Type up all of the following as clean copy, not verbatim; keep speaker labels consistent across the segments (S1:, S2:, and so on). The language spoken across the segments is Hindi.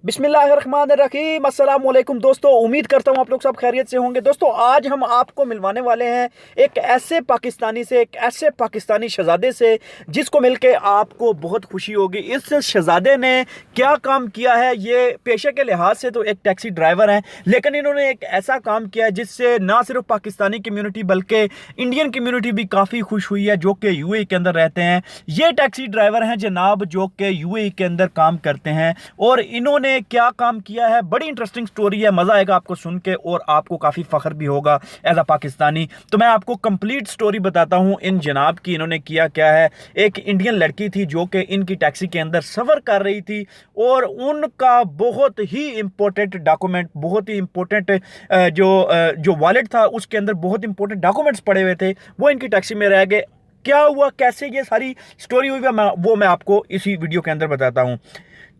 S1: बिस्मिल्लाहिर्रहमानिर्रहीम अस्सलाम वालेकुम दोस्तों, उम्मीद करता हूँ आप लोग सब खैरियत से होंगे। दोस्तों आज हम आपको मिलवाने वाले हैं एक ऐसे पाकिस्तानी से, एक ऐसे पाकिस्तानी शहजादे से जिसको मिलके आपको बहुत खुशी होगी। इस शहजादे ने क्या काम किया है, ये पेशे के लिहाज से तो एक टैक्सी ड्राइवर हैं, लेकिन इन्होंने एक ऐसा काम किया है जिससे ना सिर्फ पाकिस्तानी कम्यूनिटी बल्कि इंडियन कम्यूनिटी भी काफ़ी खुश हुई है, जो कि यूएई के अंदर रहते हैं। ये टैक्सी ड्राइवर हैं जनाब, जो कि यूएई के अंदर काम करते हैं। और इन्होंने क्या काम किया है, बड़ी इंटरेस्टिंग स्टोरी है, मजा आएगा आपको सुन के और आपको काफी फख्र भी होगा एज अ पाकिस्तानी। तो मैं आपको कंप्लीट स्टोरी बताता हूं इन जनाब की, इन्होंने किया क्या है। एक इंडियन लड़की थी जो कि इनकी टैक्सी के अंदर सफर कर रही थी और उनका बहुत ही इंपॉर्टेंट डॉक्यूमेंट, बहुत ही इंपॉर्टेंट जो वॉलेट था उसके अंदर बहुत इंपॉर्टेंट डॉक्यूमेंट्स पड़े हुए थे, वो इनकी टैक्सी में रह गए। क्या हुआ, कैसे ये सारी स्टोरी हुई, वो मैं आपको इसी वीडियो के अंदर बताता हूं।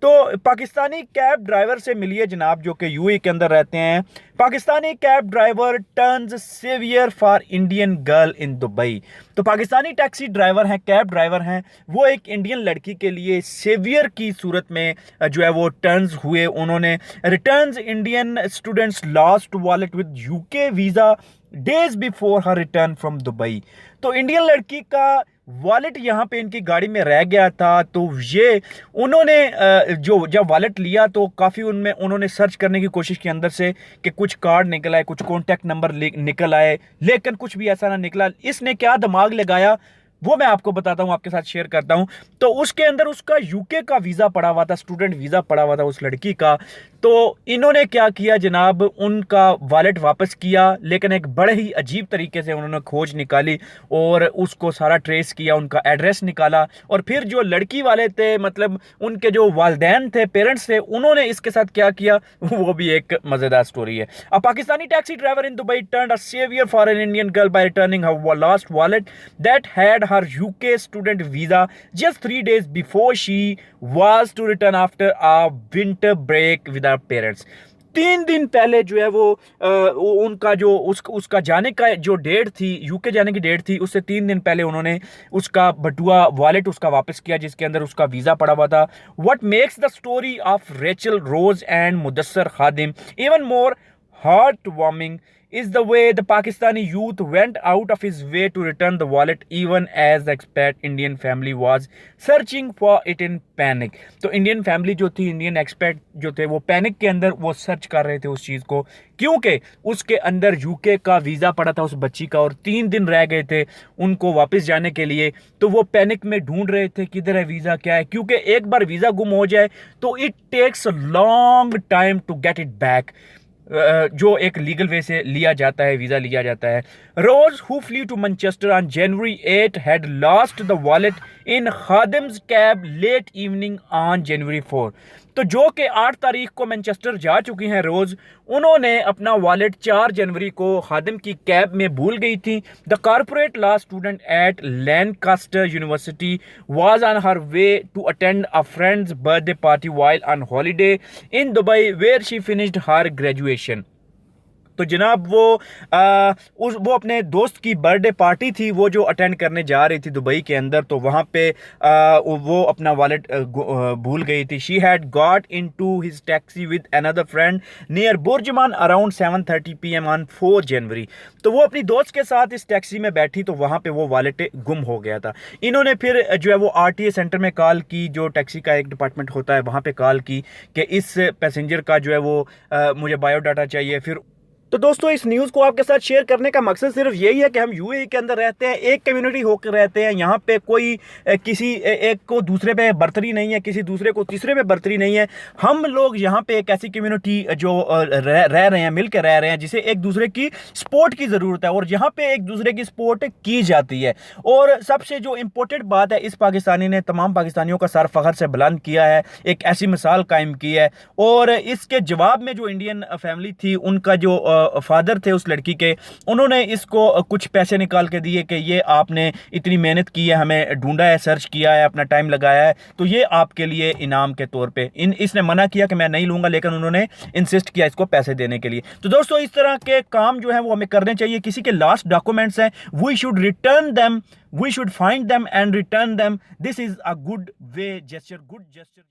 S1: तो पाकिस्तानी कैब ड्राइवर से मिलिए जनाब, जो कि यूएई के अंदर रहते हैं। Pakistani cab driver turns saviour for Indian girl in Dubai. तो पाकिस्तानी टैक्सी ड्राइवर हैं, कैब ड्राइवर हैं, वो एक इंडियन लड़की के लिए सेवियर की सूरत में जो है वो टर्न्स हुए। उन्होंने returns Indian students lost wallet with UK visa days before her return from Dubai. तो इंडियन लड़की का वॉलेट यहाँ पे इनकी गाड़ी में रह गया था। तो ये उन्होंने जो जब वॉलेट लिया तो काफ़ी उनमें उन्होंने सर्च करने की कोशिश की अंदर से कि कुछ कार्ड निकल आए, कुछ कॉन्टैक्ट नंबर निकल आए, लेकिन कुछ भी ऐसा ना निकला। इसने क्या दिमाग लगाया वो मैं आपको बताता हूं, आपके साथ शेयर करता हूं। तो उसके अंदर उसका यूके का वीज़ा पड़ा हुआ था, स्टूडेंट वीज़ा पड़ा हुआ था उस लड़की का। तो इन्होंने क्या किया जनाब, उनका वॉलेट वापस किया, लेकिन एक बड़े ही अजीब तरीके से उन्होंने खोज निकाली और उसको सारा ट्रेस किया, उनका एड्रेस निकाला। और फिर जो लड़की वाले थे, मतलब उनके जो वालदैन थे, पेरेंट्स थे, उन्होंने इसके साथ क्या किया वो भी एक मज़ेदार स्टोरी है। A Pakistani taxi driver in Dubai turned a saviour for an Indian girl by returning her lost wallet that had her UK student visa just 3 days before she was to return after a winter break with her parents। 3 दिन पहले जो है वो उनका जो उसका जाने का जो डेट थी, यूके जाने की डेट थी, उससे 3 दिन पहले उन्होंने उसका बटुआ वॉलेट उसका वापस किया जिसके अंदर उसका वीज़ा पड़ा हुआ था। What makes the story of Rachel Rose and Mudassar Khadim even more heartwarming is the way the Pakistani youth went out of his way to return the wallet even as the expat Indian family was searching for it in panic। तो इंडियन फैमिली जो थी, इंडियन एक्सपेट जो थे, वो पैनिक के अंदर वो सर्च कर रहे थे उस चीज़ को, क्योंकि उसके अंदर यूके का वीज़ा पड़ा था उस बच्ची का और 3 दिन रह गए थे उनको वापस जाने के लिए। तो वो पैनिक में ढूंढ रहे थे किधर है वीज़ा, क्या है, क्योंकि एक बार वीज़ा गुम हो जाए तो it takes long time to get it back, जो एक लीगल वे से लिया जाता है, वीज़ा लिया जाता है। Rose who flew to Manchester on January 8 had lost the wallet in Khadim's cab late evening on January 4। तो जो कि 8 तारीख को मैनचेस्टर जा चुकी हैं रोज़, उन्होंने अपना वॉलेट 4 जनवरी को खादिम की कैब में भूल गई थी। The corporate law student at Lancaster University was on her way to attend a friend's birthday party while on holiday in Dubai where she finished her graduation. तो जनाब वो अपने दोस्त की बर्थडे पार्टी थी, वो जो अटेंड करने जा रही थी दुबई के अंदर, तो वहाँ पे वो अपना वॉलेट भूल गई थी। She had got into his taxi with another friend near Burjuman around 7:30 PM on 4 January. तो वो अपनी दोस्त के साथ इस टैक्सी में बैठी, तो वहाँ पे वो वॉलेट गुम हो गया था। इन्होंने फिर जो है वो RTA सेंटर में कॉल की, जो टैक्सी का एक डिपार्टमेंट होता है, वहाँ पे कॉल की कि इस पैसेंजर का जो है वो मुझे बायोडाटा चाहिए। फिर तो दोस्तों इस न्यूज़ को आपके साथ शेयर करने का मकसद सिर्फ यही है कि हम यूएई के अंदर रहते हैं, एक कम्युनिटी होकर रहते हैं। यहाँ पे कोई किसी एक को दूसरे पे बर्तरी नहीं है, किसी दूसरे को तीसरे पे बर्तरी नहीं है। हम लोग यहाँ पे एक ऐसी कम्युनिटी जो रह रहे हैं, मिल कर रह रहे हैं, जिसे एक दूसरे की सपोर्ट की ज़रूरत है और यहाँ पे एक दूसरे की सपोर्ट की जाती है। और सबसे जो इम्पोर्टेंट बात है, इस पाकिस्तानी ने तमाम पाकिस्तानियों का सर फख्र से बुलंद किया है, एक ऐसी मिसाल कायम की है। और इसके जवाब में जो इंडियन फैमिली थी, उनका जो फादर थे उस लड़की के, उन्होंने इसको कुछ पैसे निकाल के दिए कि ये आपने इतनी मेहनत की है, हमें ढूंढा है, सर्च किया है, अपना टाइम लगाया है, तो ये आपके लिए इनाम के तौर पे। इसने मना किया कि मैं नहीं लूंगा, लेकिन उन्होंने इंसिस्ट किया इसको पैसे देने के लिए। तो दोस्तों इस तरह के काम जो है वो हमें करने चाहिए। किसी के लास्ट डॉक्यूमेंट्स हैं, we should return them, we should find them and return them. This is a good way gesture, good gesture.